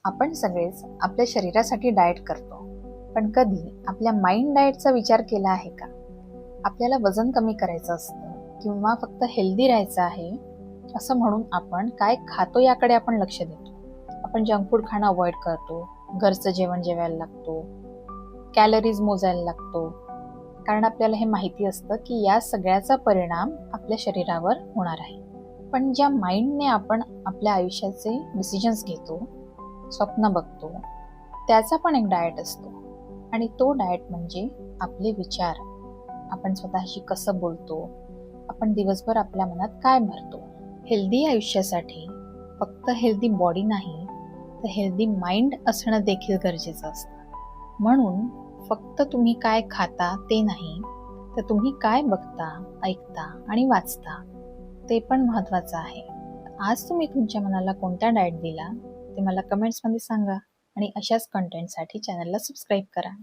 आपण सगळेच आपल्या शरीरासाठी डाएट करतो, पण कधी आपल्या माइंड डाएटचा विचार केला आहे का? आपल्याला वजन कमी करायचं असतं किंवा फक्त हेल्दी राहायचं आहे असं म्हणून आपण काय खातो याकडे आपण लक्ष देतो. आपण जंक फूड खाणं अवॉइड करतो, घरचं जेवण जेवायला लागतो, कॅलरीज मोजायला लागतो, कारण आपल्याला हे माहिती असतं की या सगळ्याचा परिणाम आपल्या शरीरावर होणार आहे. पण ज्या माइंडने आपण आपल्या आयुष्याचे डिसिजन्स घेतो, स्वप्न बघतो, त्याचा पण एक डाएट असतो. आणि तो डाएट म्हणजे आपले विचार. आपण स्वतःशी कसं बोलतो, आपण दिवसभर आपल्या मनात काय भरतो. हेल्दी आयुष्यासाठी फक्त हेल्दी बॉडी नाही, तर हेल्दी माइंड असणं देखील गरजेचं असतं. म्हणून फक्त तुम्ही काय खाता ते नाही, तर तुम्ही काय बघता, ऐकता आणि वाचता ते पण महत्त्वाचं आहे. आज तुम्ही तुमच्या मनाला कोणता डाएट दिला ते मला कमेंट्समध्ये सांगा आणि अशाच कंटेंटसाठी चॅनलला सबस्क्राईब करा.